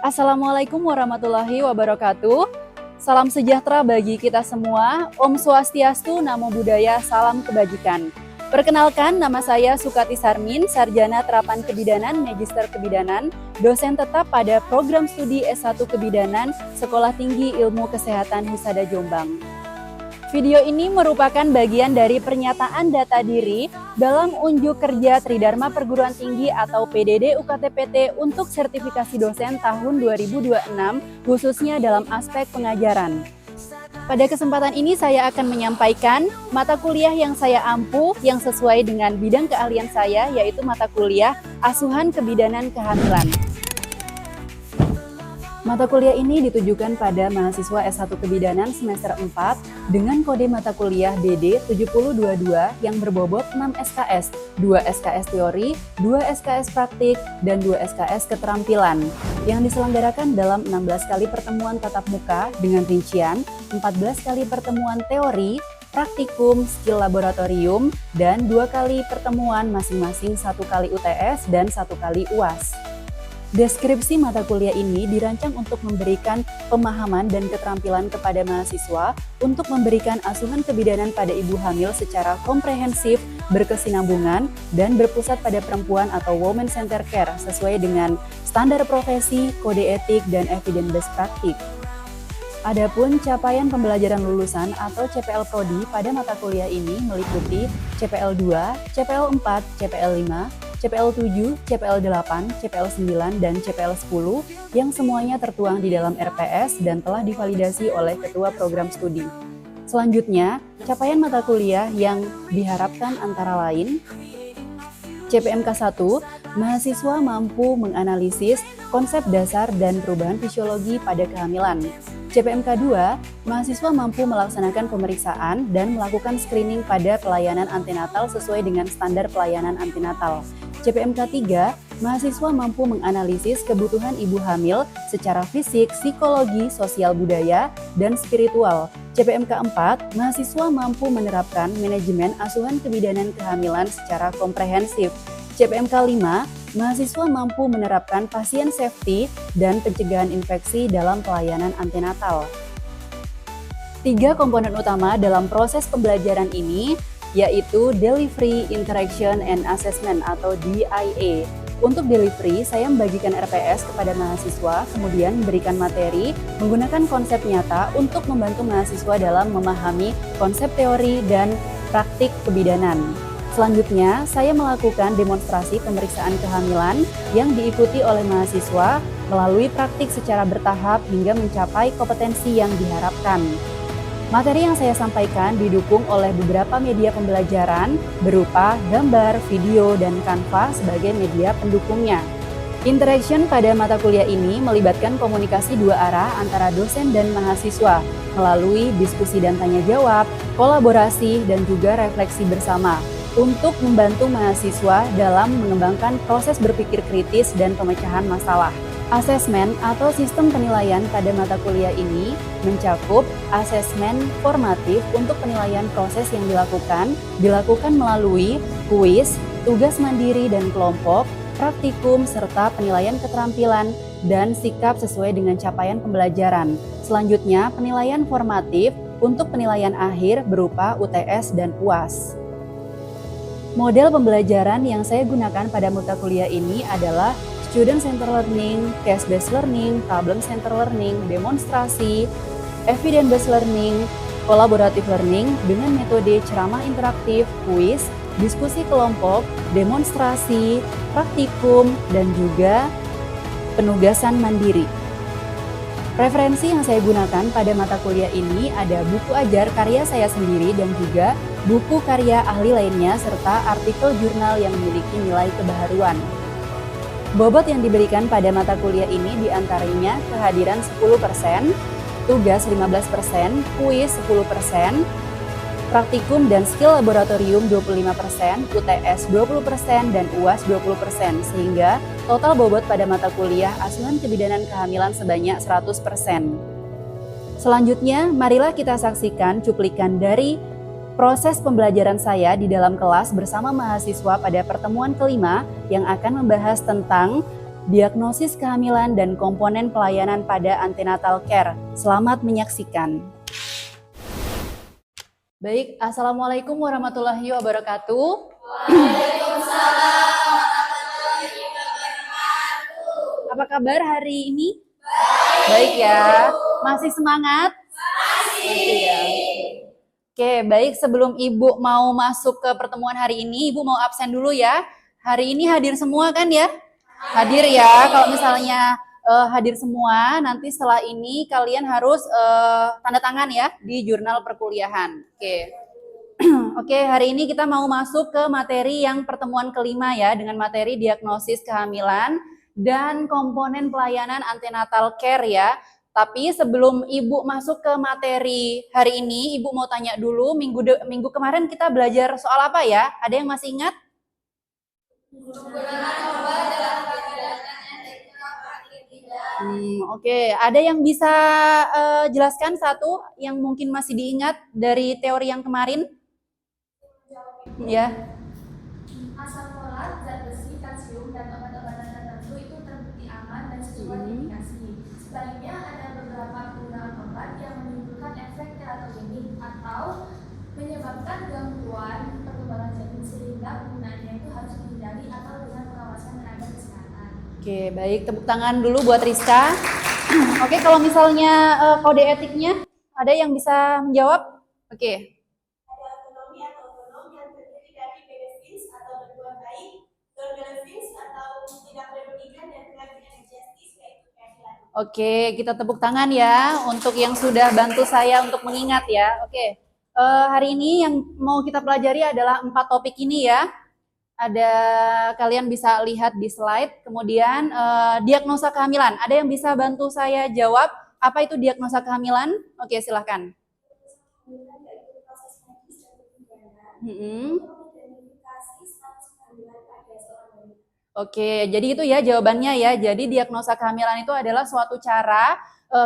Assalamualaikum warahmatullahi wabarakatuh. Salam sejahtera bagi kita semua. Om Swastiastu, Namo Buddhaya, salam kebajikan. Perkenalkan, nama saya Sukati Sarmin, Sarjana Terapan Kebidanan, Magister Kebidanan, dosen tetap pada program studi S1 Kebidanan, Sekolah Tinggi Ilmu Kesehatan Husada Jombang. Video ini merupakan bagian dari pernyataan data diri dalam unjuk kerja Tridharma Perguruan Tinggi atau PDD UKT-PT untuk sertifikasi dosen tahun 2026, khususnya dalam aspek pengajaran. Pada kesempatan ini saya akan menyampaikan mata kuliah yang saya ampu yang sesuai dengan bidang keahlian saya, yaitu mata kuliah Asuhan Kebidanan Kehamilan. Mata kuliah ini ditujukan pada mahasiswa S1 Kebidanan semester 4 dengan kode mata kuliah DD 7022 yang berbobot 6 SKS, 2 SKS teori, 2 SKS praktik, dan 2 SKS keterampilan yang diselenggarakan dalam 16 kali pertemuan tatap muka dengan rincian 14 kali pertemuan teori, praktikum, skill laboratorium, dan 2 kali pertemuan masing-masing 1 kali UTS dan 1 kali UAS. Deskripsi mata kuliah ini dirancang untuk memberikan pemahaman dan keterampilan kepada mahasiswa untuk memberikan asuhan kebidanan pada ibu hamil secara komprehensif, berkesinambungan, dan berpusat pada perempuan atau women center care sesuai dengan standar profesi, kode etik, dan evidence-based practice. Adapun capaian pembelajaran lulusan atau CPL Prodi pada mata kuliah ini meliputi CPL 2, CPL 4, CPL 5, CPL 7, CPL 8, CPL 9, dan CPL 10 yang semuanya tertuang di dalam RPS dan telah divalidasi oleh Ketua Program Studi. Selanjutnya, capaian mata kuliah yang diharapkan antara lain CPMK 1, mahasiswa mampu menganalisis konsep dasar dan perubahan fisiologi pada kehamilan. CPMK 2, mahasiswa mampu melaksanakan pemeriksaan dan melakukan screening pada pelayanan antenatal sesuai dengan standar pelayanan antenatal. CPMK 3, mahasiswa mampu menganalisis kebutuhan ibu hamil secara fisik, psikologi, sosial budaya, dan spiritual. CPMK 4, mahasiswa mampu menerapkan manajemen asuhan kebidanan kehamilan secara komprehensif. CPMK 5, mahasiswa mampu menerapkan pasien safety dan pencegahan infeksi dalam pelayanan antenatal. 3 komponen utama dalam proses pembelajaran ini yaitu Delivery, Interaction, and Assessment atau DIA. Untuk delivery, saya membagikan RPS kepada mahasiswa, kemudian memberikan materi menggunakan konsep nyata untuk membantu mahasiswa dalam memahami konsep teori dan praktik kebidanan. Selanjutnya, saya melakukan demonstrasi pemeriksaan kehamilan yang diikuti oleh mahasiswa melalui praktik secara bertahap hingga mencapai kompetensi yang diharapkan. Materi yang saya sampaikan didukung oleh beberapa media pembelajaran berupa gambar, video, dan Canva sebagai media pendukungnya. Interaction pada mata kuliah ini melibatkan komunikasi dua arah antara dosen dan mahasiswa melalui diskusi dan tanya jawab, kolaborasi, dan juga refleksi bersama untuk membantu mahasiswa dalam mengembangkan proses berpikir kritis dan pemecahan masalah. Asesmen atau sistem penilaian pada mata kuliah ini mencakup asesmen formatif untuk penilaian proses yang dilakukan melalui kuis, tugas mandiri dan kelompok, praktikum, serta penilaian keterampilan dan sikap sesuai dengan capaian pembelajaran. Selanjutnya, penilaian formatif untuk penilaian akhir berupa UTS dan UAS. Model pembelajaran yang saya gunakan pada mata kuliah ini adalah Student Center Learning, Case-Based Learning, Problem Center Learning, Demonstrasi, Evidence-Based Learning, Collaborative Learning dengan metode ceramah interaktif, kuis, diskusi kelompok, demonstrasi, praktikum, dan juga penugasan mandiri. Referensi yang saya gunakan pada mata kuliah ini ada buku ajar karya saya sendiri dan juga buku karya ahli lainnya serta artikel jurnal yang memiliki nilai kebaharuan. Bobot yang diberikan pada mata kuliah ini diantaranya kehadiran 10%, tugas 15%, kuis 10%, praktikum dan skill laboratorium 25%, UTS 20%, dan UAS 20%, sehingga total bobot pada mata kuliah asuhan kebidanan kehamilan sebanyak 100%. Selanjutnya, marilah kita saksikan cuplikan dari proses pembelajaran saya di dalam kelas bersama mahasiswa pada pertemuan kelima yang akan membahas tentang diagnosis kehamilan dan komponen pelayanan pada antenatal care. Selamat menyaksikan. Baik, Assalamualaikum warahmatullahi wabarakatuh. Waalaikumsalam warahmatullahi wabarakatuh. Apa kabar hari ini? Baik ya. Masih semangat? Masih ya. Oke, baik. Sebelum Ibu mau masuk ke pertemuan hari ini, Ibu mau absen dulu ya. Hari ini hadir semua kan ya? Hadir ya. Kalau misalnya hadir semua, nanti setelah ini kalian harus tanda tangan ya di jurnal perkuliahan. Oke. Oke, hari ini kita mau masuk ke materi yang pertemuan kelima ya, dengan materi diagnosis kehamilan dan komponen pelayanan antenatal care ya. Tapi sebelum Ibu masuk ke materi hari ini, Ibu mau tanya dulu, minggu kemarin kita belajar soal apa ya? Ada yang masih ingat? Oke. Ada yang bisa jelaskan satu yang mungkin masih diingat dari teori yang kemarin? Ya. Asam folat, zat besi, kalsium, dan obat-obatan tertentu itu terbukti aman dan sesuai indikasi. Sebaliknya ada beberapa penggunaan obat yang menimbulkan efek teratogenik atau menyebabkan gangguan perkembangan janin sehingga penggunaannya itu harus dihindari atau dengan pengawasan tenaga kesehatan. Oke, baik. Tepuk tangan dulu buat Rizka. Oke, kalau misalnya kode etiknya ada yang bisa menjawab? Oke. Oke, kita tepuk tangan ya untuk yang sudah bantu saya untuk mengingat ya. Oke, hari ini yang mau kita pelajari adalah 4 topik ini ya. Ada, kalian bisa lihat di slide. Kemudian diagnosa kehamilan. Ada yang bisa bantu saya jawab apa itu diagnosa kehamilan? Oke, silahkan. Oke, jadi itu ya jawabannya ya. Jadi diagnosa kehamilan itu adalah suatu cara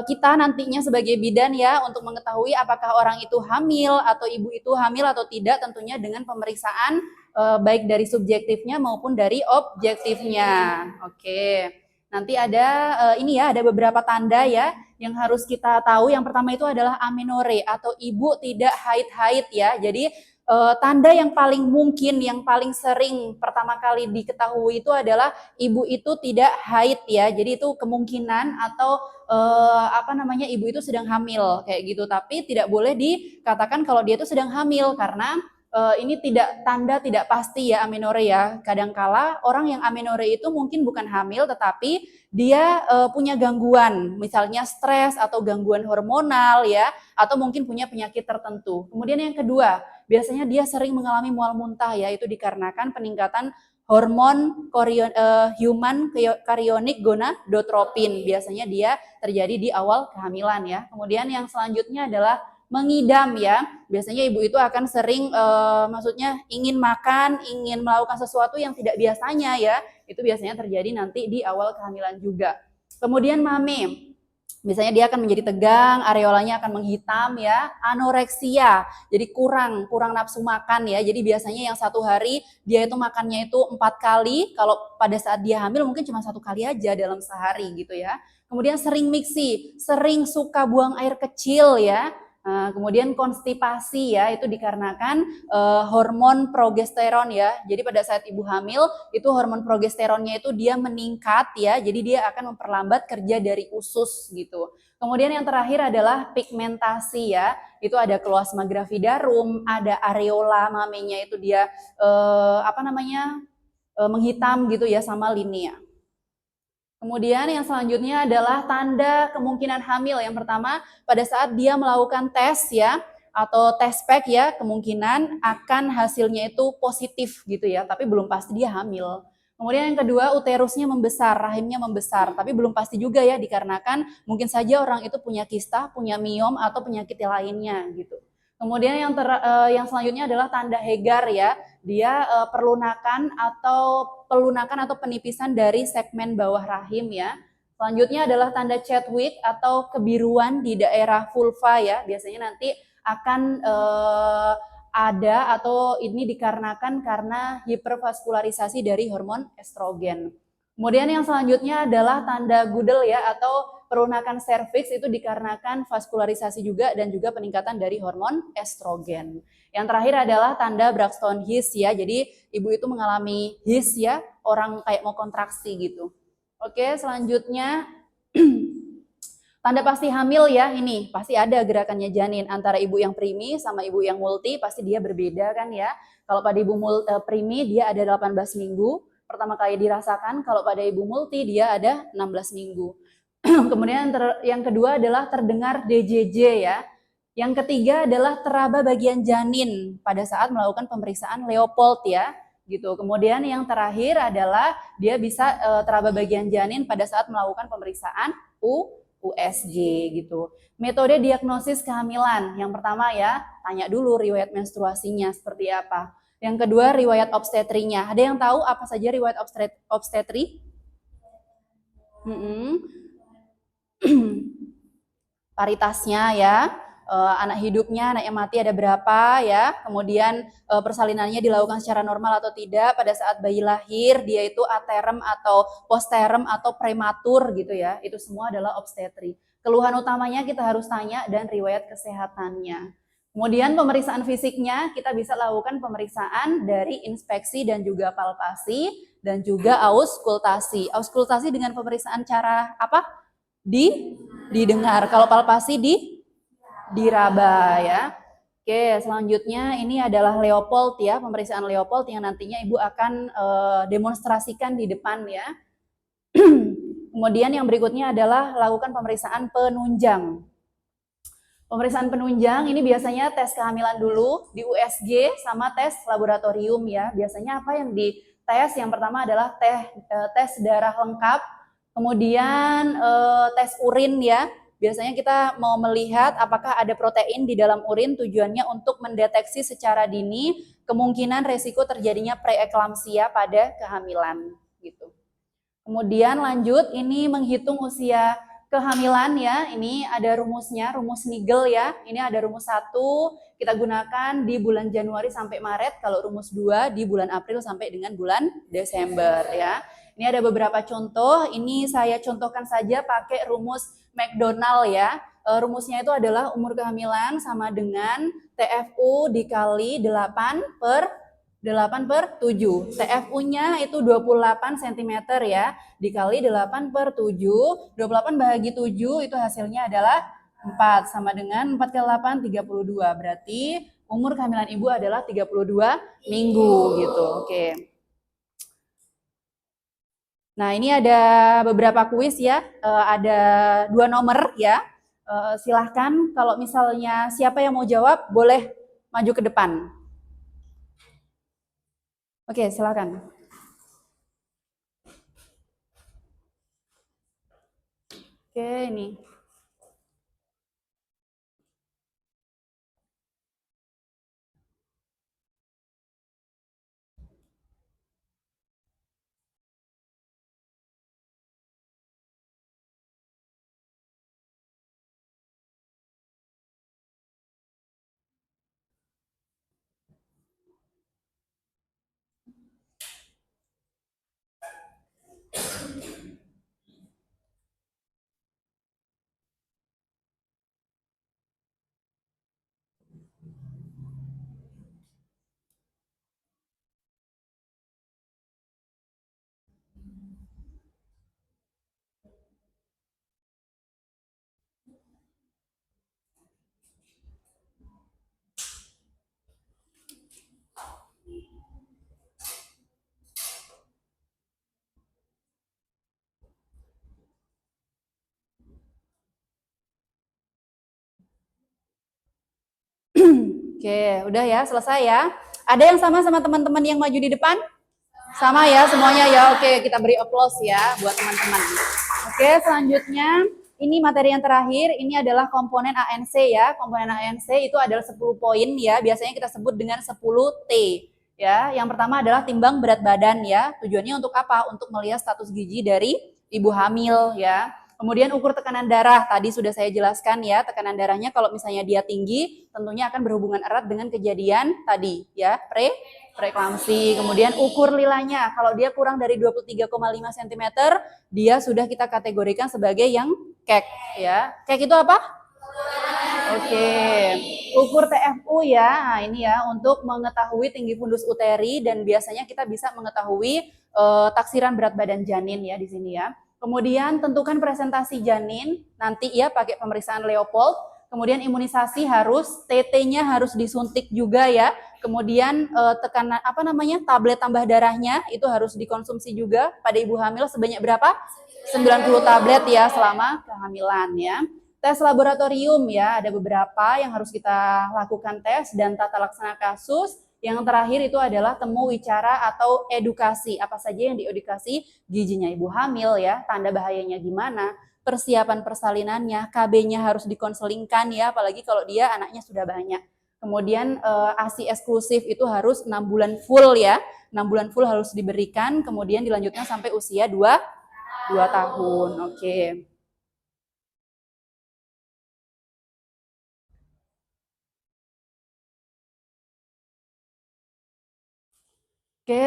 kita nantinya sebagai bidan ya untuk mengetahui apakah orang itu hamil atau ibu itu hamil atau tidak, tentunya dengan pemeriksaan baik dari subjektifnya maupun dari objektifnya. Oke. Nanti ada ini ya, ada beberapa tanda ya yang harus kita tahu. Yang pertama itu adalah amenore atau ibu tidak haid-haid ya. Jadi tanda yang paling mungkin, yang paling sering pertama kali diketahui itu adalah ibu itu tidak haid ya. Jadi itu kemungkinan atau ibu itu sedang hamil kayak gitu. Tapi tidak boleh dikatakan kalau dia itu sedang hamil karena ini tanda tidak pasti ya amenore ya. Kadangkala orang yang amenore itu mungkin bukan hamil tetapi dia punya gangguan, misalnya stres atau gangguan hormonal ya, atau mungkin punya penyakit tertentu. Kemudian yang kedua, biasanya dia sering mengalami mual muntah ya, itu dikarenakan peningkatan hormon human chorionic gonadotropin. Biasanya dia terjadi di awal kehamilan ya. Kemudian yang selanjutnya adalah mengidam ya. Biasanya ibu itu akan sering maksudnya ingin makan, ingin melakukan sesuatu yang tidak biasanya ya. Itu biasanya terjadi nanti di awal kehamilan juga. Kemudian mame. Misalnya dia akan menjadi tegang, areolanya akan menghitam ya, anoreksia, jadi kurang nafsu makan ya. Jadi biasanya yang satu hari dia itu makannya itu 4 kali, kalau pada saat dia hamil mungkin cuma 1 kali aja dalam sehari gitu ya. Kemudian sering miksi, sering suka buang air kecil ya. Kemudian konstipasi ya, itu dikarenakan hormon progesteron ya. Jadi pada saat ibu hamil itu hormon progesteronnya itu dia meningkat ya. Jadi dia akan memperlambat kerja dari usus gitu. Kemudian yang terakhir adalah pigmentasi ya. Itu ada kloasma gravidarum, ada areola mamenya itu dia menghitam gitu ya sama linea. Kemudian yang selanjutnya adalah tanda kemungkinan hamil. Yang pertama, pada saat dia melakukan tes ya, atau tes pack ya, kemungkinan akan hasilnya itu positif gitu ya, tapi belum pasti dia hamil. Kemudian yang kedua, uterusnya membesar, rahimnya membesar, tapi belum pasti juga ya, dikarenakan mungkin saja orang itu punya kista, punya miom, atau penyakit lainnya gitu. Kemudian yang selanjutnya adalah tanda Hegar ya, dia pelunakan atau penipisan dari segmen bawah rahim ya. Selanjutnya adalah tanda Chadwick atau kebiruan di daerah vulva ya. Biasanya nanti akan ada atau ini dikarenakan karena hipervaskularisasi dari hormon estrogen. Kemudian yang selanjutnya adalah tanda Gudel ya, atau perunakan serviks, itu dikarenakan vaskularisasi juga dan juga peningkatan dari hormon estrogen. Yang terakhir adalah tanda Braxton Hicks ya, jadi ibu itu mengalami Hicks ya, orang kayak mau kontraksi gitu. Oke, selanjutnya tanda pasti hamil ya, ini pasti ada gerakannya janin antara ibu yang primi sama ibu yang multi, pasti dia berbeda kan ya. Kalau pada ibu primi dia ada 18 minggu, pertama kali dirasakan. Kalau pada ibu multi dia ada 16 minggu. Kemudian yang kedua adalah terdengar DJJ ya. Yang ketiga adalah teraba bagian janin pada saat melakukan pemeriksaan Leopold ya, gitu. Kemudian yang terakhir adalah dia bisa teraba bagian janin pada saat melakukan pemeriksaan USG gitu. Metode diagnosis kehamilan. Yang pertama ya, tanya dulu riwayat menstruasinya seperti apa. Yang kedua, riwayat obstetrinya. Ada yang tahu apa saja riwayat obstetri? Paritasnya ya, anak hidupnya, anak yang mati ada berapa ya, kemudian persalinannya dilakukan secara normal atau tidak, pada saat bayi lahir dia itu aterem atau posterem atau prematur gitu ya, itu semua adalah obstetri. Keluhan utamanya kita harus tanya dan riwayat kesehatannya. Kemudian pemeriksaan fisiknya kita bisa lakukan pemeriksaan dari inspeksi dan juga palpasi dan juga auskultasi. Auskultasi dengan pemeriksaan cara apa? Didengar. Kalau palpasi diraba ya. Oke, selanjutnya ini adalah Leopold ya, pemeriksaan Leopold yang nantinya ibu akan demonstrasikan di depan ya. Kemudian yang berikutnya adalah lakukan pemeriksaan penunjang. Pemeriksaan penunjang ini biasanya tes kehamilan dulu di USG sama tes laboratorium ya. Biasanya apa yang dites? Yang pertama adalah tes darah lengkap, kemudian tes urin ya. Biasanya kita mau melihat apakah ada protein di dalam urin, tujuannya untuk mendeteksi secara dini kemungkinan resiko terjadinya preeklamsia pada kehamilan gitu. Kemudian lanjut, ini menghitung usia kehamilan ya, ini ada rumusnya, rumus Nigel ya. Ini ada rumus 1, kita gunakan di bulan Januari sampai Maret, kalau rumus 2 di bulan April sampai dengan bulan Desember ya. Ini ada beberapa contoh, ini saya contohkan saja pakai rumus McDonald ya. Rumusnya itu adalah umur kehamilan sama dengan TFU dikali 8/7. TFU-nya itu 28 cm ya, dikali 8/7. 28 bahagi 7 itu hasilnya adalah 4, sama dengan 4 kali 8, 32. Berarti umur kehamilan ibu adalah 32 minggu gitu. Oke. Nah, ini ada beberapa kuis ya, ada 2 nomor ya. Silahkan kalau misalnya siapa yang mau jawab boleh maju ke depan. Oke, silakan. Oke, ini. Oke, udah ya, selesai ya. Ada yang sama teman-teman yang maju di depan? Sama ya semuanya ya. Oke, kita beri applause ya buat teman-teman. Oke, selanjutnya ini materi yang terakhir, ini adalah komponen ANC ya. Komponen ANC itu adalah 10 poin ya. Biasanya kita sebut dengan 10T ya. Yang pertama adalah timbang berat badan ya. Tujuannya untuk apa? Untuk melihat status gizi dari ibu hamil ya. Kemudian ukur tekanan darah, tadi sudah saya jelaskan ya, tekanan darahnya kalau misalnya dia tinggi, tentunya akan berhubungan erat dengan kejadian tadi ya, preeklamsi. Kemudian ukur lilanya, kalau dia kurang dari 23,5 cm, dia sudah kita kategorikan sebagai yang kek ya. Kek itu apa? Oke, ukur TFU ya, nah ini ya untuk mengetahui tinggi fundus uteri dan biasanya kita bisa mengetahui taksiran berat badan janin ya di sini ya. Kemudian tentukan presentasi janin nanti ya pakai pemeriksaan Leopold. Kemudian imunisasi harus TT-nya harus disuntik juga ya. Kemudian tekanan apa namanya tablet tambah darahnya itu harus dikonsumsi juga pada ibu hamil sebanyak berapa? 90 tablet ya selama kehamilan ya. Tes laboratorium ya, ada beberapa yang harus kita lakukan tes dan tata laksana kasus. Yang terakhir itu adalah temu wicara atau edukasi. Apa saja yang diedukasi? Gizinya ibu hamil ya, tanda bahayanya gimana, persiapan persalinannya, KB-nya harus dikonselingkan ya, apalagi kalau dia anaknya sudah banyak. Kemudian ASI eksklusif itu harus 6 bulan full ya, 6 bulan full harus diberikan, kemudian dilanjutkan sampai usia 2 tahun. Oke. Oke,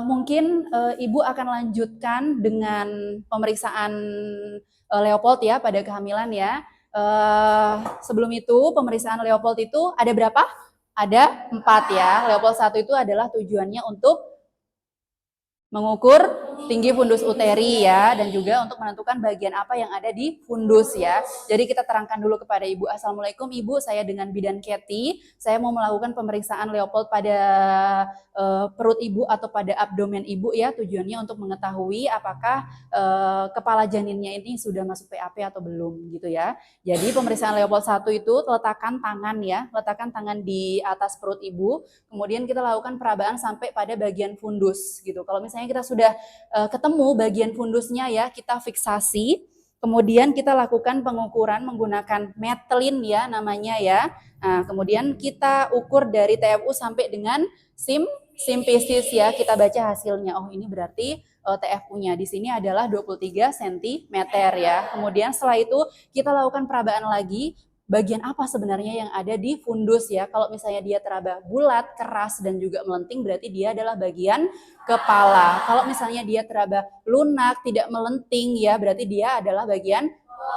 mungkin Ibu akan lanjutkan dengan pemeriksaan Leopold ya pada kehamilan ya. Sebelum itu pemeriksaan Leopold itu ada berapa? Ada 4 ya. Leopold 1 itu adalah tujuannya untuk mengukur tinggi fundus uteri ya, dan juga untuk menentukan bagian apa yang ada di fundus ya. Jadi kita terangkan dulu kepada Ibu. Assalamualaikum Ibu, saya dengan bidan Kathy. Saya mau melakukan pemeriksaan Leopold pada perut Ibu atau pada abdomen Ibu ya. Tujuannya untuk mengetahui apakah kepala janinnya ini sudah masuk PAP atau belum gitu ya. Jadi pemeriksaan Leopold 1 itu letakkan tangan ya, letakkan tangan di atas perut Ibu. Kemudian kita lakukan perabaan sampai pada bagian fundus gitu. Kalau misalnya kita sudah ketemu bagian fundusnya ya, kita fiksasi. Kemudian kita lakukan pengukuran menggunakan metlin ya namanya ya. Nah, kemudian kita ukur dari TFU sampai dengan simpesis ya, kita baca hasilnya. Oh, ini berarti TFU-nya di sini adalah 23 cm ya. Kemudian setelah itu kita lakukan perabaan lagi. Bagian apa sebenarnya yang ada di fundus ya? Kalau misalnya dia teraba bulat, keras, dan juga melenting, berarti dia adalah bagian kepala. Kalau misalnya dia teraba lunak, tidak melenting ya, berarti dia adalah bagian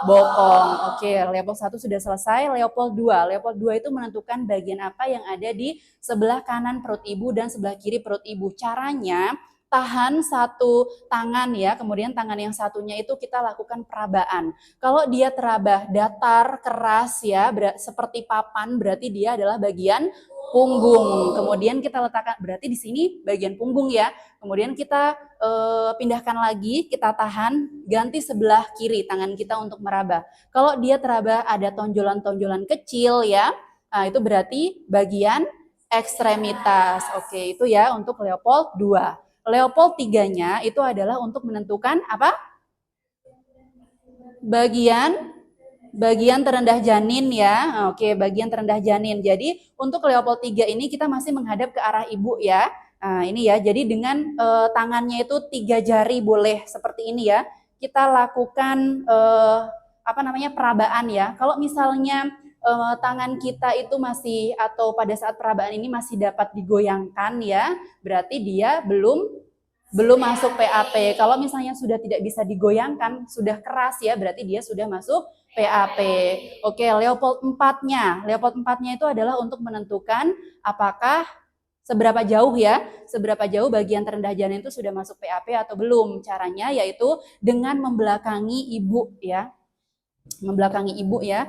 bokong. Oke, Leopold 1 sudah selesai. Leopold 2. Leopold 2 itu menentukan bagian apa yang ada di sebelah kanan perut ibu dan sebelah kiri perut ibu. Caranya tahan satu tangan ya, kemudian tangan yang satunya itu kita lakukan perabaan. Kalau dia teraba datar, keras ya, seperti papan, berarti dia adalah bagian punggung. Kemudian kita letakkan, berarti di sini bagian punggung ya. Kemudian kita pindahkan lagi, kita tahan, ganti sebelah kiri tangan kita untuk meraba. Kalau dia teraba ada tonjolan-tonjolan kecil ya, nah itu berarti bagian ekstremitas. Oke, itu ya untuk Leopold 2. Leopold 3-nya itu adalah untuk menentukan apa? Bagian terendah janin ya. Oke, bagian terendah janin. Jadi untuk Leopold 3 ini kita masih menghadap ke arah ibu ya. Nah, ini ya. Jadi dengan tangannya itu 3 jari boleh seperti ini ya. Kita lakukan perabaan ya. Kalau misalnya tangan kita itu masih atau pada saat perabaan ini masih dapat digoyangkan ya, berarti dia belum masuk PAP. Kalau misalnya sudah tidak bisa digoyangkan, sudah keras ya, berarti dia sudah masuk PAP. Oke, Leopold 4-nya. Leopold 4-nya itu adalah untuk menentukan apakah seberapa jauh bagian terendah janin itu sudah masuk PAP atau belum. Caranya yaitu dengan membelakangi ibu ya. Membelakangi ibu ya.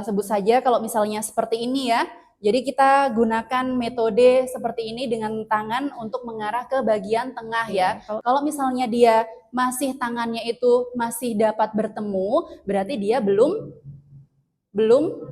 Sebut saja kalau misalnya seperti ini ya. Jadi kita gunakan metode seperti ini dengan tangan untuk mengarah ke bagian tengah ya. Kalau misalnya dia masih tangannya itu masih dapat bertemu, berarti dia belum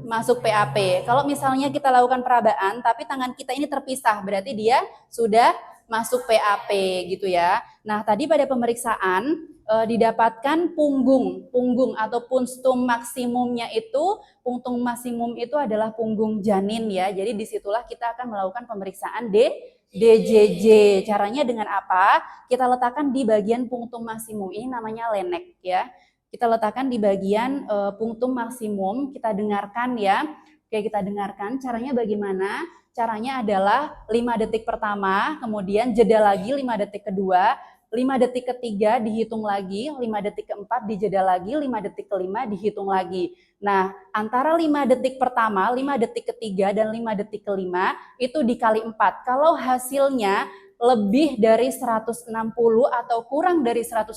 masuk PAP. Kalau misalnya kita lakukan perabaan tapi tangan kita ini terpisah, berarti dia sudah masuk PAP gitu ya. Nah, tadi pada pemeriksaan didapatkan punggung atau punctum maksimumnya itu, punctum maksimum itu adalah punggung janin ya. Jadi disitulah kita akan melakukan pemeriksaan DJJ. Caranya dengan apa? Kita letakkan di bagian punctum maksimum, ini namanya lenek ya. kita letakkan di bagian punktum maksimum. Kita dengarkan ya. Oke, kita dengarkan caranya bagaimana. Caranya adalah 5 detik pertama, kemudian jeda lagi 5 detik kedua, 5 detik ketiga dihitung lagi, 5 detik keempat dijeda lagi, 5 detik kelima dihitung lagi. Nah, antara 5 detik pertama, 5 detik ketiga, dan 5 detik kelima itu dikali 4. Kalau hasilnya lebih dari 160 atau kurang dari 120,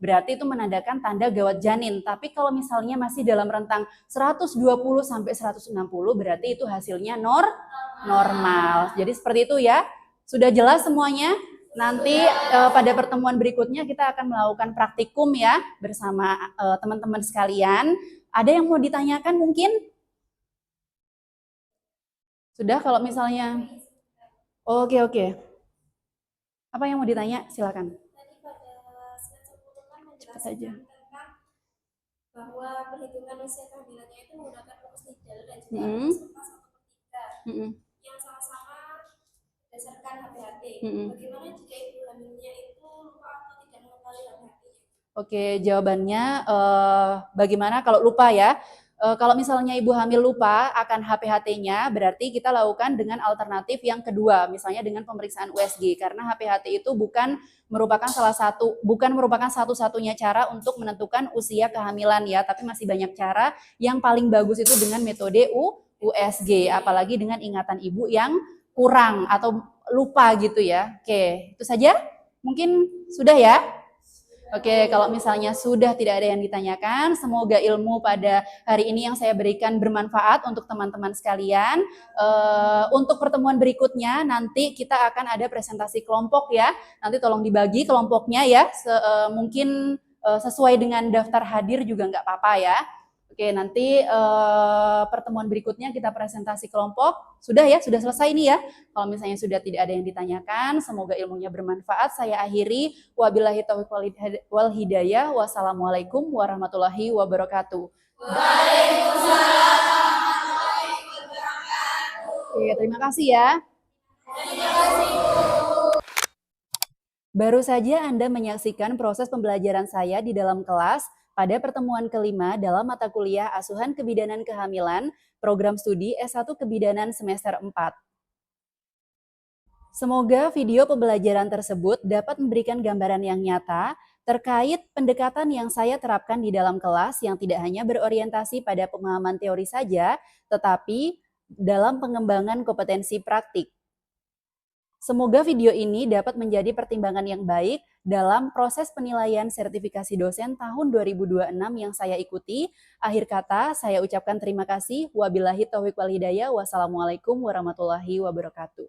berarti itu menandakan tanda gawat janin. Tapi kalau misalnya masih dalam rentang 120 sampai 160, berarti itu hasilnya normal. Jadi seperti itu ya. Sudah jelas semuanya? Nanti pada pertemuan berikutnya kita akan melakukan praktikum ya bersama teman-teman sekalian. Ada yang mau ditanyakan mungkin? Sudah kalau misalnya? Oke. Apa yang mau ditanya? Silakan. Tadi pada slide 10 kan Cepat menjelaskan aja. tentang bahwa perhitungan usia kehamilannya itu menggunakan rumus Liddell dan juga Mm-mm. rumus lepas 1/3 Mm-mm. yang sama-sama berdasarkan HPHT. Mm-mm. Bagaimana jika ibu hamilnya itu lupa atau tidak mengetahui HPHT-nya? Oke, jawabannya bagaimana kalau lupa ya? Kalau misalnya ibu hamil lupa akan HPHT-nya, berarti kita lakukan dengan alternatif yang kedua, misalnya dengan pemeriksaan USG, karena HPHT itu bukan merupakan satu-satunya cara untuk menentukan usia kehamilan ya, tapi masih banyak cara. Yang paling bagus itu dengan metode USG, apalagi dengan ingatan ibu yang kurang atau lupa gitu ya. Oke, itu saja. Mungkin sudah ya. Oke, kalau misalnya sudah tidak ada yang ditanyakan, semoga ilmu pada hari ini yang saya berikan bermanfaat untuk teman-teman sekalian. Untuk pertemuan berikutnya, nanti kita akan ada presentasi kelompok ya. Nanti tolong dibagi kelompoknya ya, mungkin sesuai dengan daftar hadir juga nggak apa-apa ya. Oke, nanti pertemuan berikutnya kita presentasi kelompok. Sudah ya, sudah selesai ini ya. Kalau misalnya sudah tidak ada yang ditanyakan, semoga ilmunya bermanfaat. Saya akhiri. Wabillahi taufiq wal hidayah. Wassalamualaikum warahmatullahi wabarakatuh. Waalaikumsalam warahmatullahi wabarakatuh. Oke, terima kasih ya. Terima kasih. Baru saja Anda menyaksikan proses pembelajaran saya di dalam kelas pada pertemuan kelima dalam mata kuliah Asuhan Kebidanan Kehamilan, program studi S1 Kebidanan semester 4. Semoga video pembelajaran tersebut dapat memberikan gambaran yang nyata terkait pendekatan yang saya terapkan di dalam kelas yang tidak hanya berorientasi pada pemahaman teori saja, tetapi dalam pengembangan kompetensi praktik. Semoga video ini dapat menjadi pertimbangan yang baik dalam proses penilaian sertifikasi dosen tahun 2026 yang saya ikuti. Akhir kata, saya ucapkan terima kasih. Wabillahi taufiq wal hidayah. Wassalamualaikum warahmatullahi wabarakatuh.